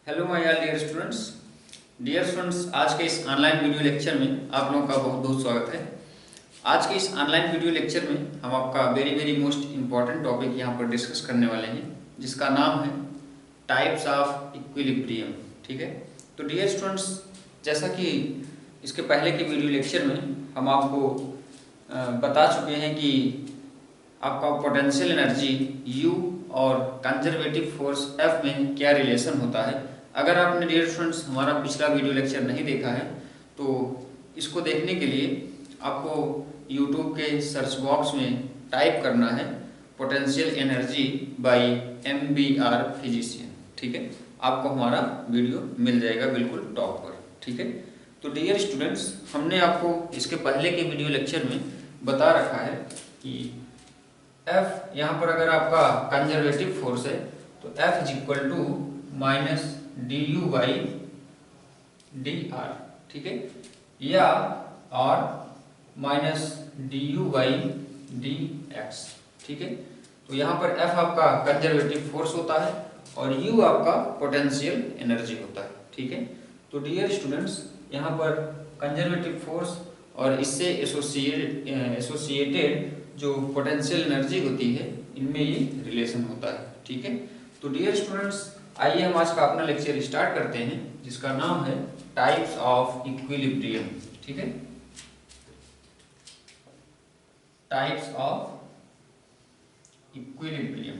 Hello my all dear students. आज के इस ऑनलाइन वीडियो लेक्चर में आप लोगों का बहुत बहुत स्वागत है। आज के इस ऑनलाइन वीडियो लेक्चर में हम आपका वेरी मोस्ट इम्पॉर्टेंट टॉपिक यहाँ पर डिस्कस करने वाले हैं, जिसका नाम है टाइप्स ऑफ इक्विलिब्रियम। ठीक है, तो डियर स्टूडेंट्स, जैसा कि इसके पहले के वीडियो लेक्चर में हम आपको बता चुके हैं कि आपका पोटेंशियल एनर्जी U और कंजर्वेटिव फोर्स F में क्या रिलेशन होता है। अगर आपने डियर स्टूडेंट्स हमारा पिछला वीडियो लेक्चर नहीं देखा है तो इसको देखने के लिए आपको YouTube के सर्च बॉक्स में टाइप करना है potential energy by MBR physician. ठीक है, आपको हमारा वीडियो मिल जाएगा बिल्कुल टॉप पर। ठीक है, तो डियर स्टूडेंट्स, हमने आपको इसके पहले के वीडियो लेक्चर में बता रखा है कि F यहाँ पर अगर आपका कंजर्वेटिव फोर्स है तो F is equal to minus D you by D R. ठीक है, या और minus D you by D x. ठीक है, तो यहाँ पर F आपका कंजर्वेटिव फोर्स होता है और U आपका पोटेंशियल एनर्जी होता है। ठीक है, तो डियर स्टूडेंट्स, यहाँ पर कंजर्वेटिव फोर्स और इससे एसोसिएटेड जो पोटेंशियल एनर्जी होती है, इनमें ये रिलेशन होता है। ठीक है, तो डियर स्टूडेंट्स, आइए हम आज का अपना लेक्चर स्टार्ट करते हैं, जिसका नाम है टाइप्स ऑफ इक्विलिब्रियम। ठीक है, टाइप्स ऑफ इक्विलिब्रियम।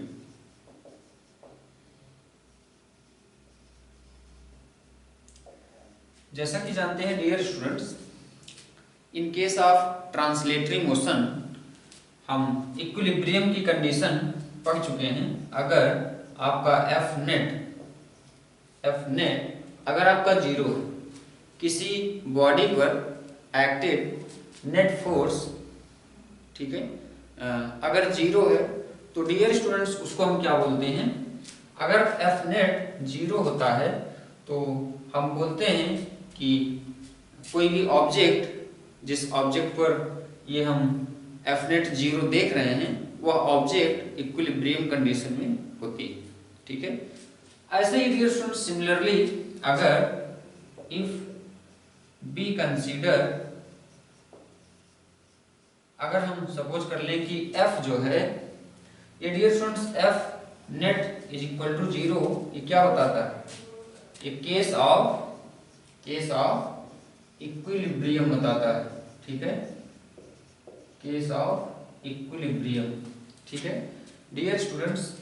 जैसा कि जानते हैं dear students, in case of translatory motion हम इक्विलिब्रियम की कंडीशन पढ़ चुके हैं। अगर आपका एफ नेट अगर आपका जीरो है, किसी बॉडी पर एक्टेड नेट फोर्स, ठीक है, अगर जीरो है तो डियर स्टूडेंट्स उसको हम क्या बोलते हैं। अगर एफ नेट जीरो होता है तो हम बोलते हैं कि कोई भी ऑब्जेक्ट, जिस ऑब्जेक्ट पर ये हम एफ नेट जीरो देख रहे हैं, वह ऑब्जेक्ट इक्विलिब्रियम कंडीशन में होती है। ठीक है, ऐसे ही डियर स्टूडेंट्स, सिमिलरली अगर इफ बी कंसीडर, अगर हम सपोज कर लें कि एफ जो है ये dear students F net is equal to zero, ये क्या बताता है, ये केस ऑफ इक्विलिब्रियम बताता है। ठीक है, केस ऑफ इक्विलिब्रियम। ठीक है, डियर स्टूडेंट्स,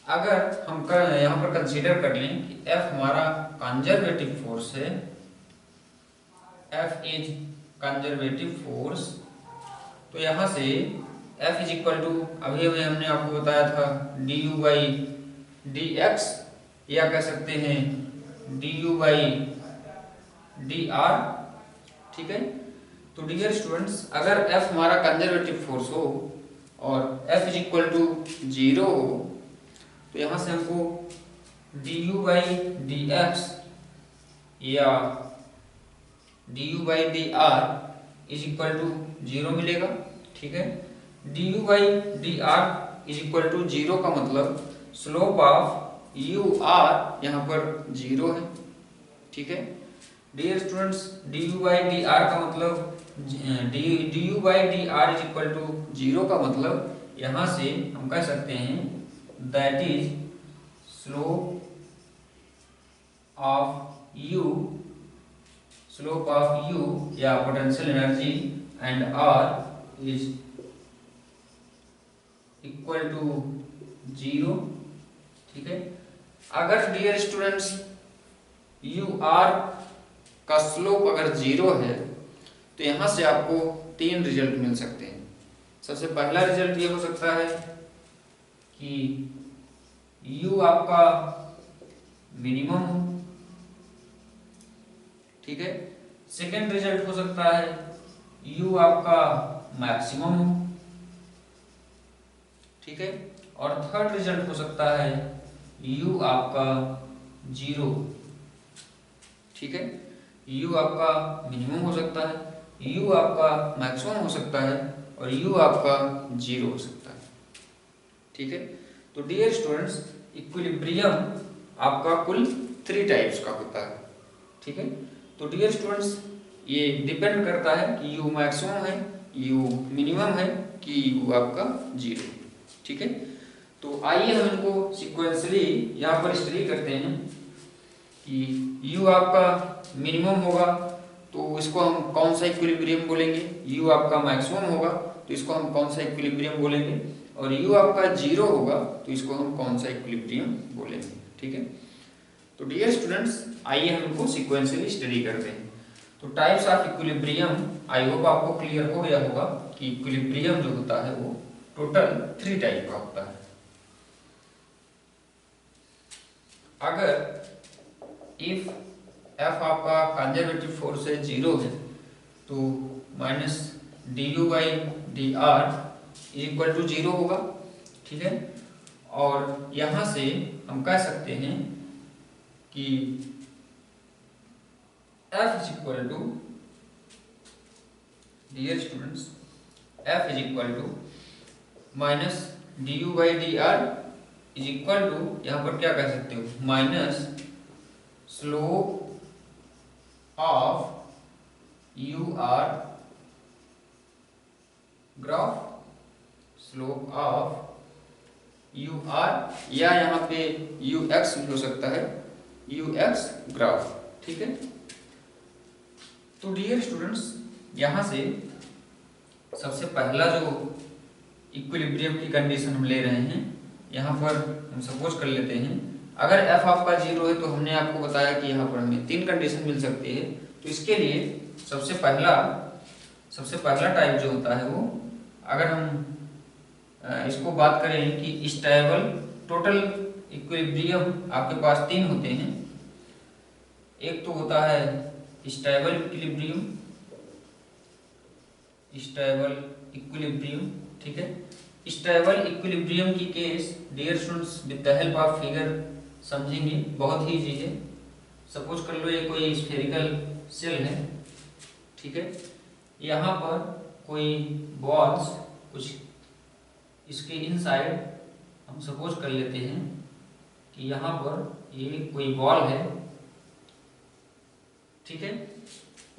अगर हम यहाँ पर कंसीडर कर लें कि F हमारा कंजर्वेटिव फोर्स है, F इज कंजर्वेटिव फोर्स, तो यहाँ से F इज इक्वल टू, अभी हमने आपको बताया था D you by D X, या कह सकते हैं D you by D R. ठीक है, तो डियर स्टूडेंट्स, अगर F हमारा कंजर्वेटिव फोर्स हो और F is equal to zero हो, तो यहाँ से हमको D you by D X या D you by D R is equal to zero मिलेगा। ठीक है, D you by D R is equal to zero का मतलब स्लोप ऑफ यू आर यहाँ पर जीरो है। ठीक है, dear students, D you by D R का मतलब D you by D R is equal to zero का मतलब यहाँ से हम कह सकते हैं that is slope of U या potential energy and R is equal to zero. ठीक है, अगर डियर स्टूडेंट्स यू आर का स्लोप अगर जीरो है तो यहाँ से आपको तीन रिजल्ट मिल सकते हैं। सबसे पहला रिजल्ट ये हो सकता है कि U आपका मिनिमम हो। ठीक है, सेकेंड रिजल्ट हो सकता है U आपका मैक्सिमम हो। ठीक है, और थर्ड रिजल्ट हो सकता है U आपका जीरो। ठीक है, U आपका मिनिमम हो सकता है, U आपका मैक्सिमम हो सकता है और U आपका जीरो हो सकता है। ठीक है, तो डियर स्टूडेंट्स, इक्विलिब्रियम आपका कुल 3 टाइप्स का होता है। ठीक है, तो डियर स्टूडेंट्स ये डिपेंड करता है कि यू मैक्सिमम है, यू मिनिमम है कि यू आपका जीरो। ठीक है, तो आइए हम इनको सिक्वेंसली यहाँ पर स्टडी करते हैं कि यू आपका मिनिमम होगा तो इसको हम कौन सा इक्विलिब्रियम बोलेंगे, यू आपका मैक्सिमम होगा तो इसको हम कौन सा इक्विलिब्रियम बोलेंगे, और यू आपका जीरो होगा तो इसको हम कौन सा इक्विलिब्रियम बोलेंगे। ठीक है, तो डियर स्टूडेंट्स आइए हम इनको सिक्वेंशियली स्टडी करते हैं। तो types of equilibrium, I hope आपको क्लियर हो गया होगा कि इक्विलिब्रियम जो होता है वो टोटल 3 टाइप का होता है। अगर इफ एफ आपका कंजर्वेटिव फोर्स है 0 है तो minus D you by D R is equal to 0 होगा। ठीक है, और यहां से हम कह सकते हैं कि F is equal to, dear students, F is equal to minus D you by D R is equal to, यहां पर क्या कह सकते हो, minus slope of u r graph, slope of u r, या यहाँ पे यू एक्स भी हो सकता है, यू एक्स ग्राफ। ठीक है, तो डियर स्टूडेंट्स यहाँ से सबसे पहला जो इक्विलिब्रियम की कंडीशन हम ले रहे हैं, यहाँ पर हम सपोज कर लेते हैं अगर f आपका 0 है तो हमने आपको बताया कि यहाँ पर हमें 3 कंडीशन मिल सकती है। तो इसके लिए सबसे पहला टाइप जो होता है वो, अगर हम इसको बात करें कि स्टेबल टोटल इक्विलिब्रियम आपके पास 3 होते हैं। एक तो होता है स्टेबल इक्विलिब्रियम, ठीक है, स्टेबल इक्विलिब्रियम की case dear students with the help of figure समझेंगे, बहुत ही इजी है। सपोज कर लो ये कोई स्फेरिकल सेल है। ठीक है, यहाँ पर कोई बॉल्स कुछ इसके इनसाइड हम सपोज कर लेते हैं कि यहाँ पर ये कोई बॉल है। ठीक है,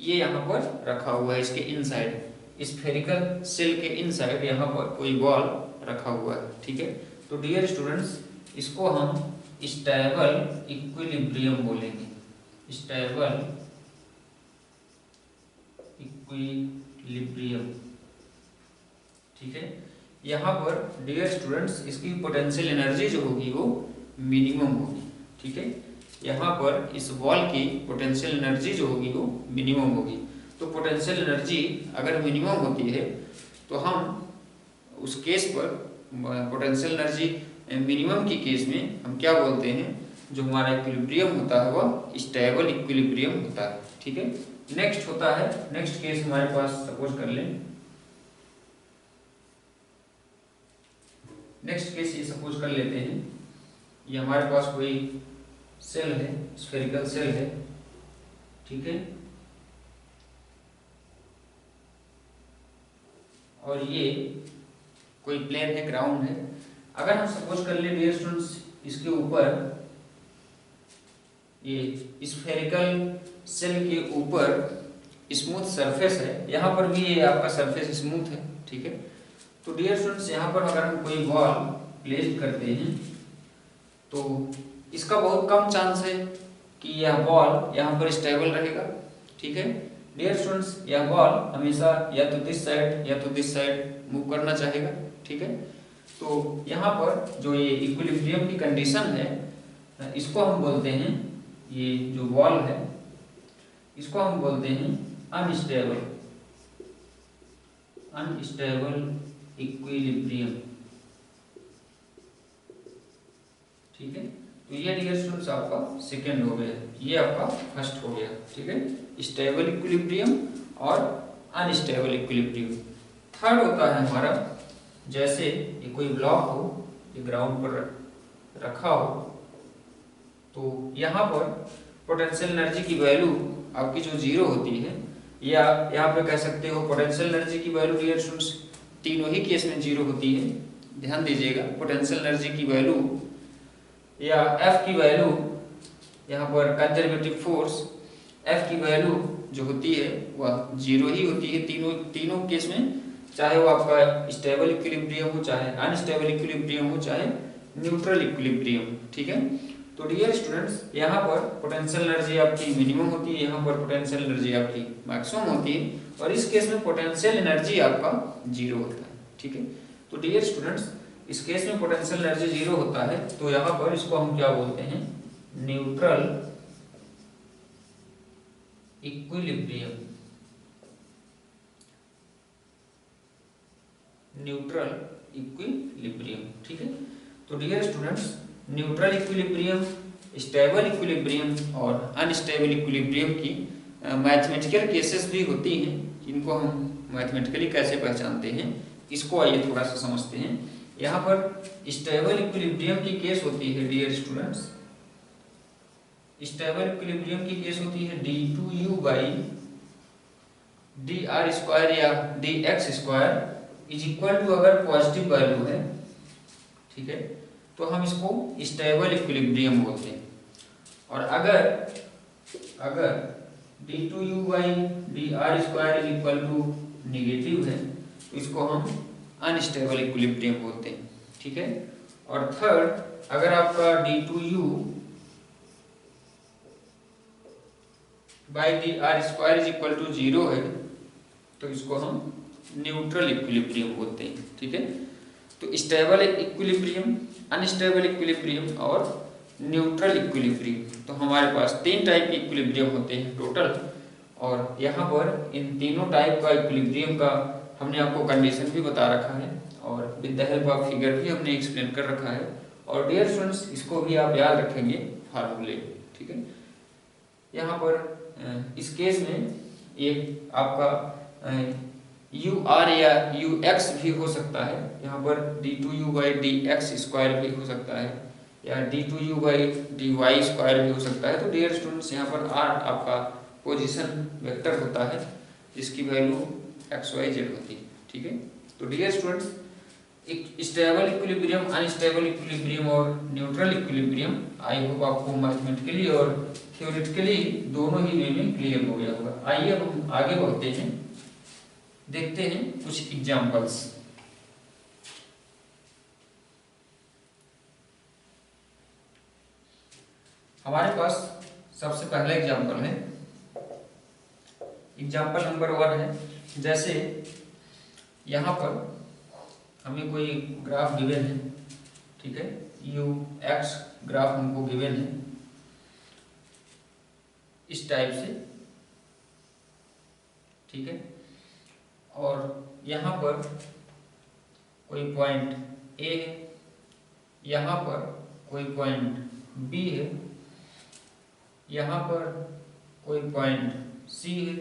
ये यहाँ पर रखा हुआ है इसके इनसाइड, स्फेरिकल सेल के इनसाइड यहाँ पर कोई बॉल रखा हुआ है। ठीक है, तो डियर स्टूडेंट्स इसको हम स्टेबल इक्विलिब्रियम बोलेंगे, स्टेबल इक्विलिब्रियम। ठीक है, यहाँ पर डियर स्टूडेंट्स इसकी पोटेंशियल एनर्जी जो होगी वो मिनिमम होगी। ठीक है, यहाँ पर इस बॉल की पोटेंशियल एनर्जी जो होगी वो मिनिमम होगी। तो पोटेंशियल एनर्जी अगर मिनिमम होती है तो हम उस केस पर पोटेंशियल एनर्जी मिनिमम की केस में हम क्या बोलते हैं, जो हमारा इक्विलिब्रियम होता है वह स्टेबल इक्विलिब्रियम होता है। ठीक है, नेक्स्ट होता है, नेक्स्ट केस हमारे पास सपोज कर लें, नेक्स्ट केस ये सपोज कर लेते हैं, ये हमारे पास कोई सेल है, स्फेरिकल सेल है। ठीक है, और ये कोई प्लेन है, ग्राउंड है। अगर हम सपोज कर ले डियर स्टूडेंट्स इसके ऊपर, ये स्फेरिकल सेल के ऊपर स्मूथ सरफेस है, यहाँ पर भी ये आपका सरफेस स्मूथ है। ठीक है, तो डियर स्टूडेंट्स यहाँ पर अगर हम कोई बॉल प्लेस करते हैं तो इसका बहुत कम चांस है कि यह बॉल यहाँ पर स्टेबल रहेगा। ठीक है, डियर स्टूडेंट्स यह बॉल हमेशा या तो दिस साइड या तो दिस साइड मूव करना चाहेगा। ठीक है, तो यहाँ पर जो ये इक्विलिब्रियम की कंडीशन है इसको हम बोलते हैं, ये जो बॉल है इसको हम बोलते हैं अनस्टेबल इक्विलिब्रियम। ठीक है, तो ये डियर स्टूडेंट्स आपका सेकेंड हो गया, ये आपका फर्स्ट हो गया। ठीक है, स्टेबल इक्विलिब्रियम और अनस्टेबल इक्विलिब्रियम। थर्ड होता है हमारा, जैसे ये कोई ब्लॉक हो, ये ग्राउंड पर रखा हो, तो यहाँ पर पोटेंशियल एनर्जी की वैल्यू आपकी जो 0 होती है, या यहाँ पे कह सकते हो पोटेंशियल एनर्जी की वैल्यू डियर स्टूडेंट्स तीनों ही केस में 0 होती है। ध्यान दीजिएगा, पोटेंशियल एनर्जी की वैल्यू या एफ की वैल्यू यहाँ पर कंजर्वेटिव फोर्स एफ की वैल्यू जो होती है वह 0 ही होती है तीनों केस में, चाहे वो आपका स्टेबल इक्विलिब्रियम हो, चाहे अनस्टेबल इक्विलिब्रियम हो, चाहे न्यूट्रल इक्विलिब्रियम। ठीक है, तो डियर स्टूडेंट्स यहाँ पर पोटेंशियल एनर्जी आपकी मिनिमम होती है, यहाँ पर पोटेंशियल एनर्जी आपकी मैक्सिमम होती है, और इस केस में पोटेंशियल एनर्जी आपका 0 होता है। ठीक है, तो डियर स्टूडेंट्स इस केस में पोटेंशियल एनर्जी 0 होता है, तो यहाँ पर इसको हम क्या बोलते हैं, न्यूट्रल इक्विलिब्रियम। Neutral equilibrium. ठीक है, तो dear students neutral equilibrium, stable equilibrium और अनस्टेबल इक्विलिब्रियम की मैथमेटिकल केसेस भी होती हैं, जिनको हम मैथमेटिकली कैसे पहचानते हैं इसको आइए थोड़ा सा समझते हैं। यहाँ पर स्टेबल इक्विलिब्रियम की केस होती है डियर स्टूडेंट्स, स्टेबल इक्विलिब्रियम की केस होती है d2u बाई dr स्क्वायर या dx square is equal to, अगर पॉजिटिव वैल्यू है, ठीक है, तो हम इसको स्टेबल इक्विलिब्रियम बोलते हैं। और अगर d2u by dr square is equal to negative है, तो इसको हम अनस्टेबल इक्विलिब्रियम बोलते हैं। ठीक है, और थर्ड, अगर आपका d2u by dr square is equal to 0 है, तो इसको हम न्यूट्रल इक्विलिब्रियम बोलते हैं। ठीक है, तो स्टेबल इक्विलिब्रियम, अनस्टेबल इक्विलिब्रियम और न्यूट्रल इक्विलिब्रियम, तो हमारे पास 3 टाइप के इक्विलिब्रियम होते हैं टोटल। और यहाँ पर इन तीनों टाइप का इक्विलिब्रियम का हमने आपको कंडीशन भी बता रखा है, और with the help of figure भी हमने एक्सप्लेन कर रखा है। और डियर स्टूडेंट्स इसको भी आप याद रखेंगे फार्मूले। ठीक है, यहाँ पर इस केस में एक आपका यू आर या यू एक्स भी हो सकता है, यहाँ पर d2u by D x square भी हो सकता है, या d2u by D Y square भी हो सकता है। तो डियर स्टूडेंट्स यहाँ पर r आपका पोजीशन वेक्टर होता है, जिसकी वैल्यू एक्स वाई जेड होती है। ठीक है, तो dear students stable equilibrium, unstable equilibrium और न्यूट्रल इक्विलिब्रियम आई होप आपको मैथमेटिकली और थ्योरेटिकली दोनों ही वे में क्लियर हो गया होगा। आइए अब हम आगे बढ़ते हैं, देखते हैं कुछ एग्जांपल्स। हमारे पास सबसे पहला एग्जांपल है, एग्जांपल नंबर 1 है। जैसे यहाँ पर हमें कोई ग्राफ गिवन है, ठीक है, यू एक्स ग्राफ हमको गिवन है इस टाइप से, ठीक है, और यहाँ पर कोई पॉइंट ए है, यहाँ पर कोई पॉइंट बी है, यहाँ पर कोई पॉइंट सी है,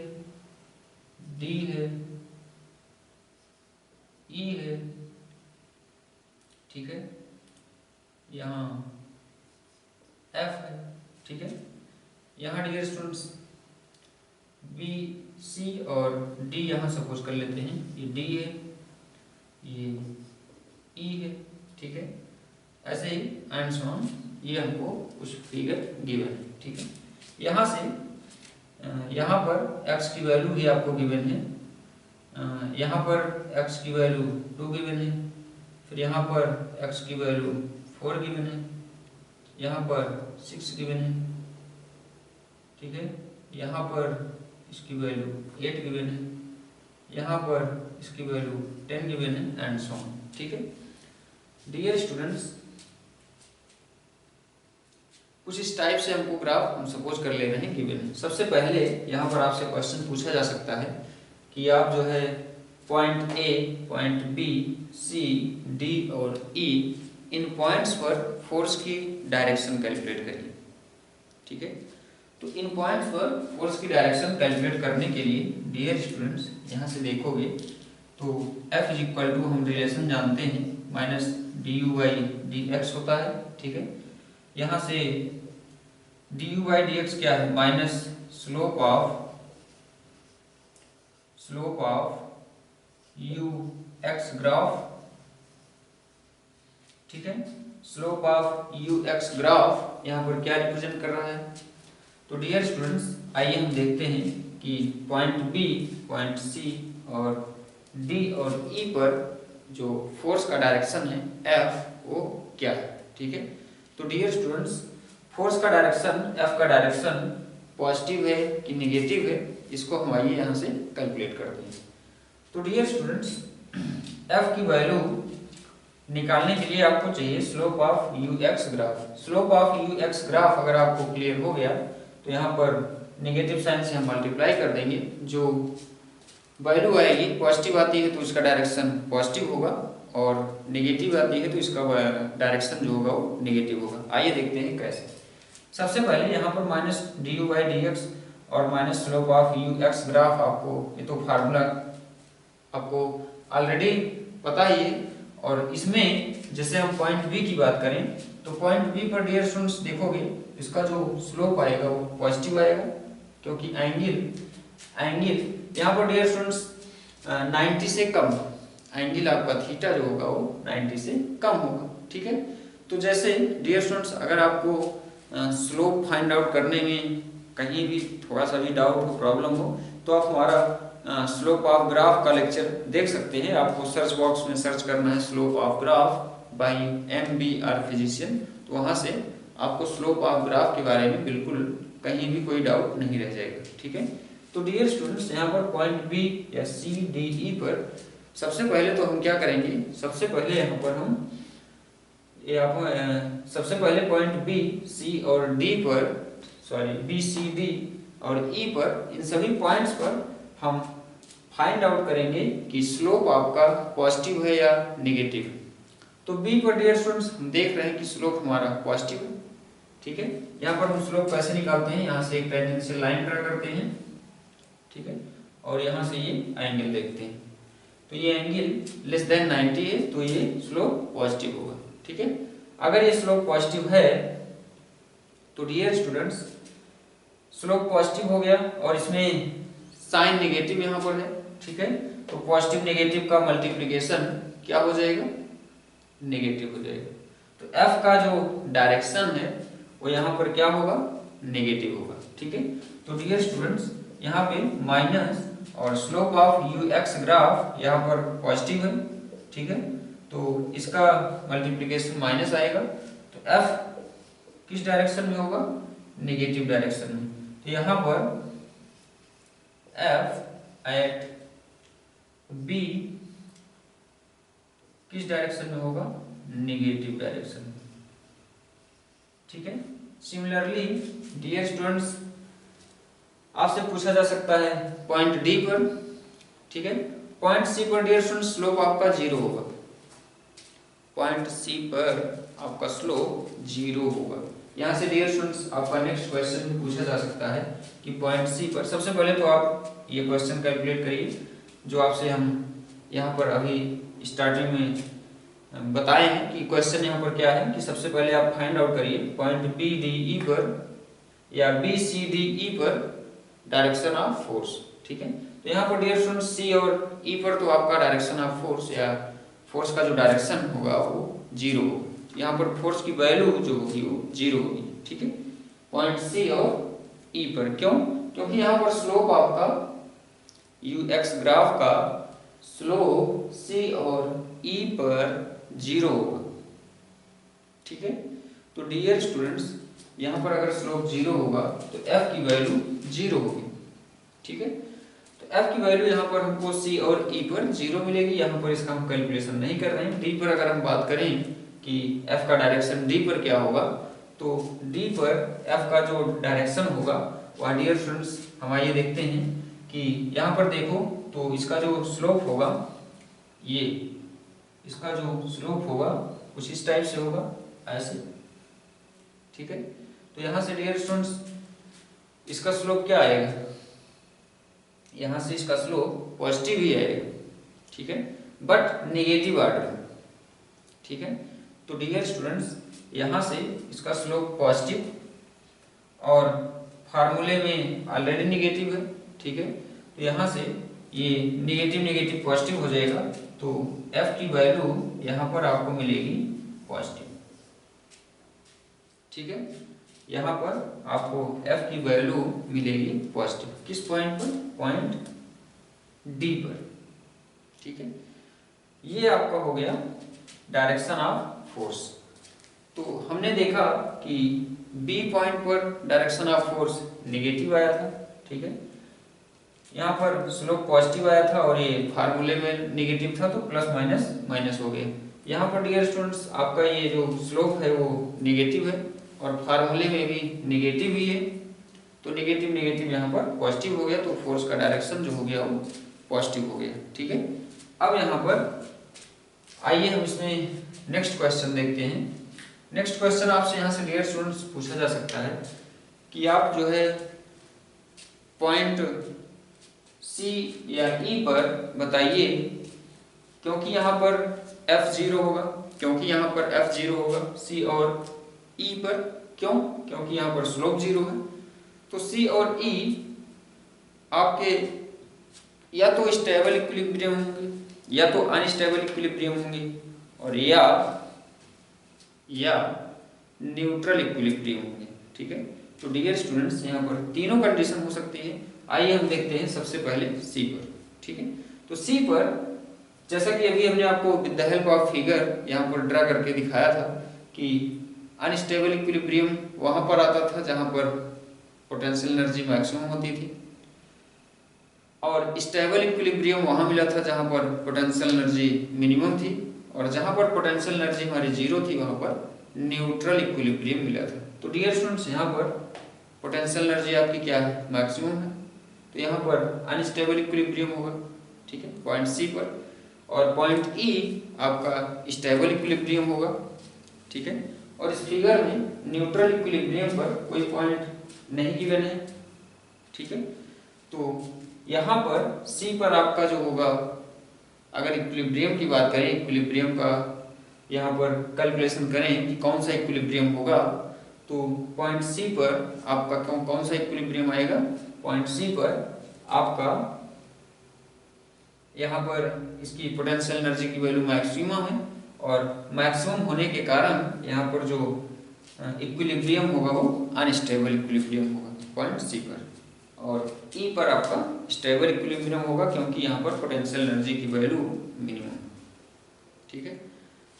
डी है, ई है, ठीक है, यहाँ एफ है। ठीक है, यहाँ डियर स्टूडेंट्स बी सी और डी यहाँ सपोज कर लेते हैं, ये डी है, ये ई है। ठीक है, ऐसे ही एंड सो ऑन, ये हमको कुछ फिगर गिवन है। ठीक है, यहाँ से यहाँ पर x की वैल्यू भी आपको गिवन है, यहाँ पर x की वैल्यू 2 गिवन है, फिर यहाँ पर x की वैल्यू 4 गिवन है, यहाँ पर 6 गिवन है, ठीक है, यहाँ पर इसकी वैल्यू 8 गिवन है, यहाँ पर इसकी वैल्यू 10 गिवन है एंड सो ऑन। ठीक है, डियर स्टूडेंट्स कुछ इस टाइप से हमको ग्राफ हम सपोज कर ले रहे हैं गिवन है। सबसे पहले यहाँ पर आपसे क्वेश्चन पूछा जा सकता है कि आप जो है point A, point B, C, D और ई, इन पॉइंट्स पर फोर्स की डायरेक्शन कैलकुलेट करिए। ठीक है, तो इन पॉइंट्स पर फोर्स की डायरेक्शन कैलकुलेट करने के लिए डियर स्टूडेंट्स यहाँ से देखोगे तो F इज इक्वल टू, हम रिलेशन जानते हैं, minus D you by D x होता है। ठीक है, यहाँ से D you by D x क्या है, minus slope of U X graph. ठीक है, slope of U X graph यहाँ पर क्या रिप्रेजेंट कर रहा है। तो डियर स्टूडेंट्स आइए हम देखते हैं कि पॉइंट बी, पॉइंट सी और डी और ई पर जो फोर्स का डायरेक्शन है एफ वो क्या है। ठीक है, तो डियर स्टूडेंट्स फोर्स का डायरेक्शन, एफ का डायरेक्शन पॉजिटिव है कि नेगेटिव है, इसको हम आइए यहाँ से कैलकुलेट करते हैं। तो डियर स्टूडेंट्स एफ की वैल्यू निकालने के लिए आपको चाहिए slope of U X graph. Slope of U X graph अगर आपको क्लियर हो गया तो यहाँ पर नेगेटिव साइन से हम मल्टीप्लाई कर देंगे, जो वैल्यू आएगी पॉजिटिव आती है तो इसका डायरेक्शन पॉजिटिव होगा और नेगेटिव आती है तो इसका डायरेक्शन जो होगा वो नेगेटिव होगा। आइए देखते हैं कैसे। सबसे पहले यहाँ पर minus D you by D X और minus slope of U X graph, आपको ये तो फार्मूला आपको ऑलरेडी पता ही है। और इसमें जैसे हम पॉइंट बी की बात करें तो पॉइंट बी पर डियर स्टूडेंट्स देखोगे इसका जो स्लोप आएगा वो पॉजिटिव आएगा, क्योंकि एंगल यहाँ पर डियर स्टूडेंट्स 90 से कम, एंगल आपका थीटा जो होगा वो 90 से कम होगा। ठीक है, तो जैसे डियर स्टूडेंट्स अगर आपको स्लोप फाइंड आउट करने में कहीं भी थोड़ा सा भी डाउट हो, प्रॉब्लम हो, तो आप हमारा स्लोप ऑफ ग्राफ का लेक्चर देख सकते हैं। आपको सर्च बॉक्स में सर्च करना है slope of graph by MBR physician, तो वहाँ से आपको स्लोप ऑफ ग्राफ के बारे में बिल्कुल कहीं भी कोई डाउट नहीं रह जाएगा। ठीक है, तो डियर स्टूडेंट्स यहाँ पर पॉइंट बी या सी डी ई पर सबसे पहले तो हम क्या करेंगे, सबसे पहले यहाँ पर हम सबसे पहले पॉइंट बी सी और डी पर, सॉरी बी सी डी और ई पर, इन सभी पॉइंट्स पर हम फाइंड आउट करेंगे कि स्लोप आपका पॉजिटिव है या नेगेटिव है। तो बी पर डियर स्टूडेंट्स हम देख रहे हैं कि स्लोप हमारा पॉजिटिव है। ठीक है, यहाँ पर हम स्लोप कैसे निकालते हैं, यहाँ से एक टेंजेंशियल लाइन ड्रा करते हैं। ठीक है, और यहाँ से ये एंगल देखते हैं, तो ये एंगल लेस देन 90 है तो ये स्लोप पॉजिटिव होगा। ठीक है, अगर ये स्लोप पॉजिटिव है तो डियर स्टूडेंट्स स्लोप पॉजिटिव हो गया और इसमें साइन नेगेटिव यहाँ पर है। ठीक है, तो पॉजिटिव नेगेटिव का मल्टीप्लिकेशन क्या हो जाएगा, नेगेटिव हो जाएगा। तो एफ का जो डायरेक्शन है वो यहाँ पर क्या होगा, नेगेटिव होगा। ठीक है, तो डियर स्टूडेंट्स यहाँ पे माइनस और slope of U X graph यहाँ पर पॉजिटिव है। ठीक है, तो इसका मल्टीप्लिकेशन माइनस आएगा, तो एफ किस डायरेक्शन में होगा, नेगेटिव डायरेक्शन में। तो यहाँ पर एफ एट बी किस डायरेक्शन में होगा, नेगेटिव डायरेक्शन में। ठीक है, सिमिलरली डियर स्टूडेंट्स आपसे पूछा जा सकता है पॉइंट डी पर। ठीक है, पॉइंट सी पर डियर स्टूडेंट्स स्लोप आपका 0 होगा, पॉइंट सी पर आपका स्लोप 0 होगा। यहाँ से डियर स्टूडेंट्स आपका नेक्स्ट क्वेश्चन भी पूछा जा सकता है कि पॉइंट सी पर, सबसे पहले तो आप ये क्वेश्चन कैलकुलेट करिए जो आपसे हम यहाँ पर अभी स्टार्टिंग में बताए हैं कि क्वेश्चन यहाँ पर क्या है कि सबसे पहले आप फाइंड आउट करिए पॉइंट बी डी ई पर या बी सी डी ई पर डायरेक्शन ऑफ फोर्स। ठीक है, तो यहाँ पर डियर स्टूडेंट्स सी और ई पर तो आपका डायरेक्शन ऑफ फोर्स या फोर्स का जो डायरेक्शन होगा वो 0 होगा। यहाँ पर फोर्स की वैल्यू जो होगी वो 0 होगी। ठीक है, पॉइंट सी और ई पर, क्यों, क्योंकि यहाँ पर स्लोप आपका यू एक्स ग्राफ का स्लोप सी और ई पर 0 होगा। ठीक है, तो डियर स्टूडेंट्स यहाँ पर अगर स्लोप 0 होगा तो एफ की वैल्यू 0 होगी। ठीक है, तो एफ की वैल्यू यहाँ पर हमको सी और ई पर 0 मिलेगी। यहाँ पर इसका हम कैलकुलेशन नहीं कर रहे हैं। डी पर अगर हम बात करें कि एफ का डायरेक्शन डी पर क्या होगा, तो डी पर एफ का जो डायरेक्शन होगा वह डियर स्टूडेंट्स हम आइए देखते हैं कि यहाँ पर देखो तो इसका जो स्लोप होगा, ये इसका जो स्लोप होगा कुछ इस टाइप से होगा, ऐसे। ठीक है, तो यहाँ से डियर स्टूडेंट्स इसका स्लोप क्या आएगा, यहाँ से इसका स्लोप पॉजिटिव ही आएगा। ठीक है, बट नेगेटिव ऑर्डर। ठीक है, तो डियर स्टूडेंट्स यहाँ से इसका स्लोप पॉजिटिव और फार्मूले में ऑलरेडी नेगेटिव है। ठीक है, तो यहाँ से ये नेगेटिव नेगेटिव पॉजिटिव हो जाएगा, तो एफ की वैल्यू यहाँ पर आपको मिलेगी पॉजिटिव। ठीक है। यहाँ पर आपको F की वैल्यू मिलेगी पॉजिटिव, किस पॉइंट पर, पॉइंट डी पर, ठीक है। ये आपका हो गया डायरेक्शन ऑफ फोर्स। तो हमने देखा कि बी पॉइंट पर डायरेक्शन ऑफ फोर्स नेगेटिव आया था, ठीक है। यहाँ पर स्लोप पॉजिटिव आया था और ये फार्मूले में नेगेटिव था, तो प्लस माइनस माइनस हो गया। यहाँ पर डियर स्टूडेंट्स आपका ये जो स्लोप है वो नेगेटिव है और फार्मूले में भी नेगेटिव ही है, तो नेगेटिव नेगेटिव यहाँ पर पॉजिटिव हो गया, तो फोर्स का डायरेक्शन जो हो गया वो पॉजिटिव हो गया, ठीक है। अब यहाँ पर आइए हम इसमें नेक्स्ट क्वेश्चन देखते हैं। नेक्स्ट क्वेश्चन आपसे यहाँ से डियर स्टूडेंट्स पूछा जा सकता है कि आप जो है पॉइंट सी या ई पर बताइए, क्योंकि यहाँ पर F 0 होगा, क्योंकि यहाँ पर F 0 होगा C और E पर, क्यों, क्योंकि यहाँ पर स्लोप 0 है। तो C और E आपके या तो स्टेबल इक्विलिब्रियम होंगे या तो अनस्टेबल इक्विलिब्रियम होंगे और या न्यूट्रल इक्विलिब्रियम होंगे, ठीक है। तो डियर स्टूडेंट्स यहाँ पर तीनों कंडीशन हो सकती है। आइए हम देखते हैं सबसे पहले सी पर, ठीक है। तो सी पर जैसा कि अभी हमने आपको with the help of figure यहाँ पर ड्रा करके दिखाया था कि अनस्टेबल इक्विलिब्रियम वहां पर आता था जहां पर पोटेंशियल एनर्जी मैक्सिमम होती थी, और स्टेबल इक्विलिब्रियम वहां मिला था जहां पर पोटेंशियल एनर्जी मिनिमम थी, और जहां पर पोटेंशियल एनर्जी हमारी जीरो थी वहां पर न्यूट्रल इक्विलिब्रियम मिला था। तो डियर स्टूडेंट्स यहाँ पर पोटेंशियल एनर्जी आपकी क्या है, मैक्सिमम है, तो यहाँ पर अनस्टेबल इक्विलिब्रियम होगा, ठीक है, पॉइंट सी पर। और पॉइंट ई आपका स्टेबल इक्विलिब्रियम होगा, ठीक है। और इस फिगर में न्यूट्रल इक्विलिब्रियम पर कोई पॉइंट नहीं गिवन है, ठीक है। तो यहाँ पर सी पर आपका जो होगा, अगर इक्विलिब्रियम की बात करें, इक्विलिब्रियम का यहाँ पर कैलकुलेशन करें कि कौन सा इक्विलिब्रियम होगा, तो पॉइंट सी पर आपका कौन सा इक्विलिब्रियम आएगा, पॉइंट सी पर आपका यहाँ पर इसकी पोटेंशियल एनर्जी की वैल्यू मैक्सिमम है, और मैक्सिमम होने के कारण यहाँ पर जो इक्विलिब्रियम होगा वो अनस्टेबल इक्विलिब्रियम होगा पॉइंट सी पर, और ई पर आपका स्टेबल इक्विलिब्रियम होगा क्योंकि यहाँ पर पोटेंशियल एनर्जी की वैल्यू मिनिमम, ठीक है।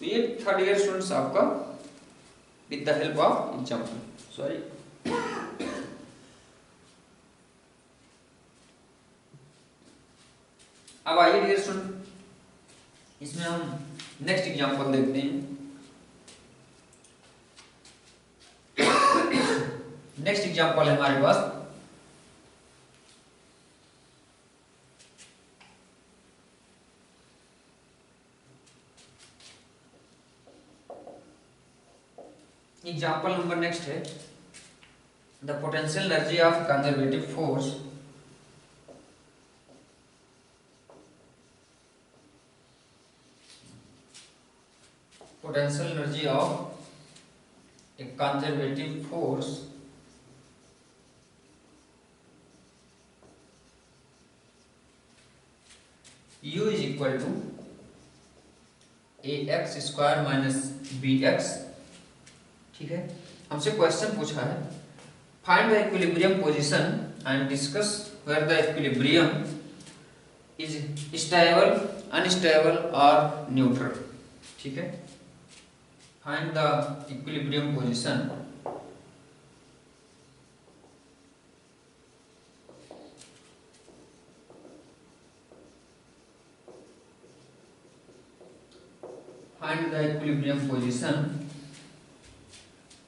तो ये था डियर स्टूडेंट्स आपका with the help of example, sorry अब आइए डियर स्टूडेंट इसमें हम नेक्स्ट एग्जांपल देखते हैं। नेक्स्ट एग्जांपल है हमारे पास एग्जाम्पल नंबर नेक्स्ट है the potential energy of conservative force potential energy of a conservative force U is equal to ax square minus bx, ठीक है। हमसे क्वेश्चन पूछा है find the equilibrium position and discuss where the equilibrium is stable, unstable और neutral, ठीक है। Find the equilibrium position find the equilibrium position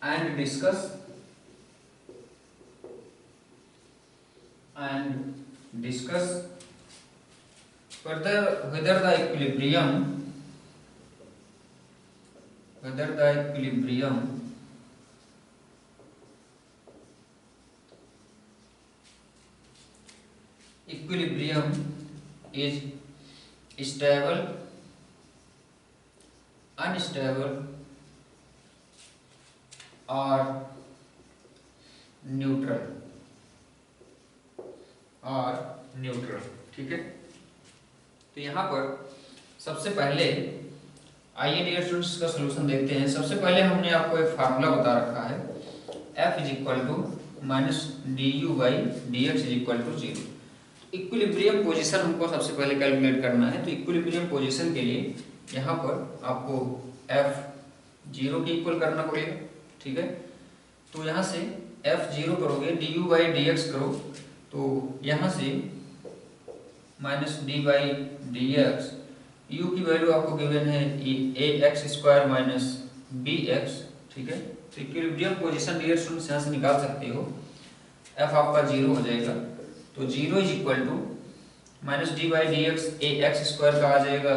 and discuss whether the equilibrium is stable, unstable और neutral, ठीक है। तो यहाँ पर सबसे पहले आइए डियर स्टूडेंट्स का सलूशन देखते हैं। सबसे पहले हमने आपको एक फार्मूला बता रखा है F is equal to minus D you by D x is equal to 0। Equilibrium position हमको सबसे पहले कैलकुलेट करना है। तो इक्विलिब्रियम पोजीशन के लिए यहाँ पर आपको एफ 0 के इक्वल करना पड़ेगा, ठीक है। तो यहाँ से एफ 0 करोगे, D you by D X करो, तो यहाँ से minus D by D X, U की वैल्यू आपको गिवन है A x square minus B X, ठीक है। तो इक्विलिब्रियम पोजीशन डियर स्टूडेंट्स यहाँ से निकाल सकते हो, एफ आपका 0 हो जाएगा। तो 0 is equal to minus D by D x, a x square का आ जाएगा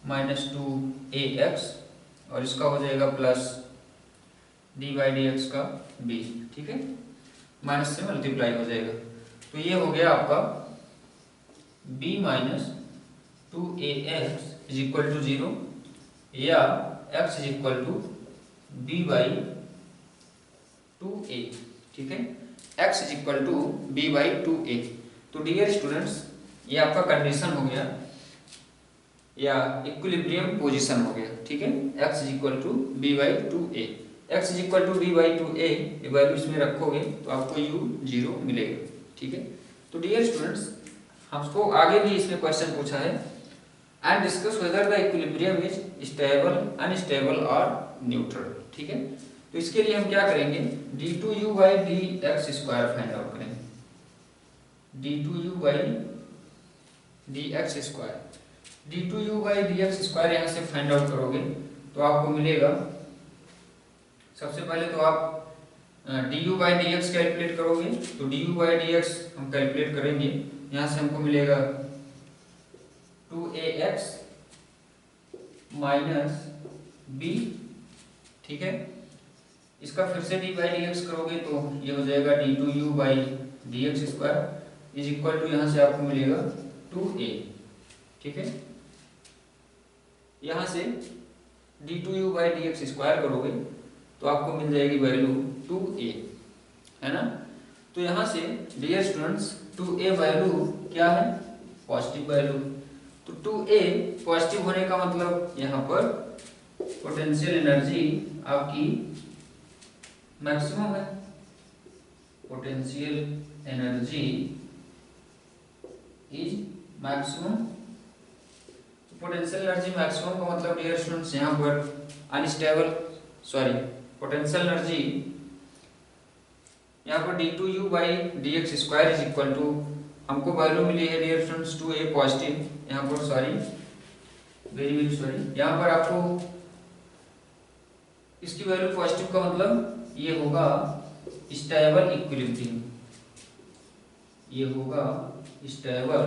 माइनस 2 ए एक्स, और इसका हो जाएगा plus D by D x का बी, ठीक है, माइनस से मल्टीप्लाई हो जाएगा। तो ये हो गया आपका b minus 2 a x is equal to 0, या x is equal to b by 2a, ठीक है, x is equal to b by 2a। तो डियर स्टूडेंट्स ये आपका कंडीशन हो गया या इक्विलिब्रियम पोजीशन हो गया, ठीक है। x is equal to b by 2a, x is equal to b by 2a, ये वैल्यू इसमें रखोगे तो आपको u 0 मिलेगा, ठीक है। तो डियर स्टूडेंट्स हमको आगे भी इसमें क्वेश्चन पूछा है, and discuss whether the equilibrium is stable, unstable और न्यूट्रल, ठीक है। तो इसके लिए हम क्या करेंगे, d2u by D x square find out करेंगे, d2u by D x square, d2u by D x square यहाँ से फाइंड आउट करोगे तो आपको मिलेगा, सबसे पहले तो आप du by D x calculate करोगे, तो du बाई डी एक्स हम कैलकुलेट करेंगे, यहाँ से हमको मिलेगा 2ax माइनस b, ठीक है। इसका फिर से d बाई डी एक्स करोगे तो ये हो जाएगा d2u by D x square is equal to, यहाँ से आपको मिलेगा 2a, ठीक है। यहाँ से d2u by D x square करोगे तो आपको मिल जाएगी वैल्यू 2a, है ना। तो यहाँ से डियर स्टूडेंट्स 2a वैल्यू क्या है, पॉजिटिव वैल्यू। तो 2a पॉजिटिव होने का मतलब यहाँ पर पोटेंशियल एनर्जी आपकी मैक्सिमम है, potential energy is maximum. Potential energy maximum का मतलब डियर स्टूडेंट्स यहाँ पर अनस्टेबल, सॉरी, पोटेंशियल एनर्जी यहाँ पर d2u by D x square is equal to, हमको वैल्यू मिली है डियर स्टूडेंट्स 2a पॉजिटिव, यहाँ पर सॉरी, वेरी वेरी सॉरी, यहाँ पर आपको इसकी वैल्यू पॉजिटिव का मतलब ये होगा स्टेबल इक्विलिब्रियम, ये होगा स्टेबल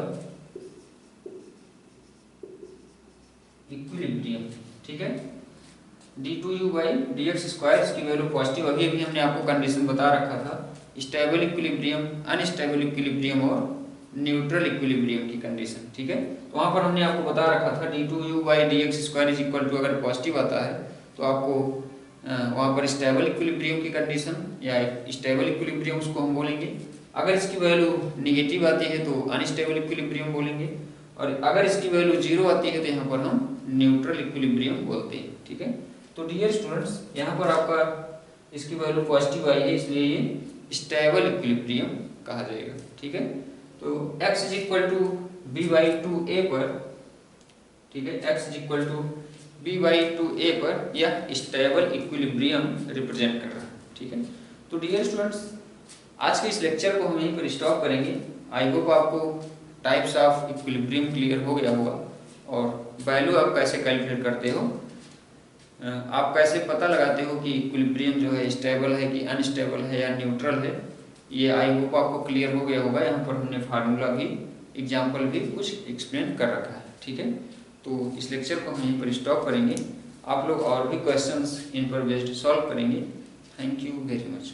इक्विलिब्रियम, ठीक है। d2u by D x square इसकी वैल्यू पॉजिटिव, अभी अभी हमने आपको कंडीशन बता रखा था, स्टेबल इक्विलिब्रियम, अनस्टेबल इक्विलिब्रियम और न्यूट्रल इक्विलिब्रियम की कंडीशन, ठीक है। तो वहाँ पर हमने आपको बता रखा था d2u by D x square is equal to, अगर पॉजिटिव आता है तो आपको वहाँ पर स्टेबल इक्विलिब्रियम की कंडीशन या स्टेबल इक्विलिब्रियम उसको हम बोलेंगे। अगर इसकी वैल्यू निगेटिव आती है तो अनस्टेबल इक्विलिब्रियम बोलेंगे, और अगर इसकी वैल्यू 0 आती है तो यहाँ पर हम न्यूट्रल इक्विलिब्रियम बोलते हैं, ठीक है। तो डियर स्टूडेंट्स यहाँ पर आपका इसकी वैल्यू पॉजिटिव आई है, इसलिए ये स्टेबल इक्विलिब्रियम कहा जाएगा, ठीक है। तो x is equal to b by 2a पर, ठीक है, x is equal to b by 2a पर यह स्टेबल इक्विलिब्रियम रिप्रेजेंट कर रहा है, ठीक है। तो डियर स्टूडेंट्स आज के इस लेक्चर को हम यहीं पर स्टॉप करेंगे। आई होप आपको टाइप्स ऑफ इक्विलिब्रियम क्लियर हो गया होगा, और वैल्यू आप कैसे कैलकुलेट करते हो, आप कैसे पता लगाते हो कि इक्विलिब्रियम जो है स्टेबल है कि अनस्टेबल है या न्यूट्रल है, ये आई होप आपको क्लियर हो गया होगा। यहाँ पर हमने फार्मूला भी, एग्जाम्पल भी कुछ एक्सप्लेन कर रखा है, ठीक है। तो इस लेक्चर को हम यहीं पर स्टॉप करेंगे, आप लोग और भी क्वेश्चंस इन पर बेस्ड सॉल्व करेंगे। Thank you very much.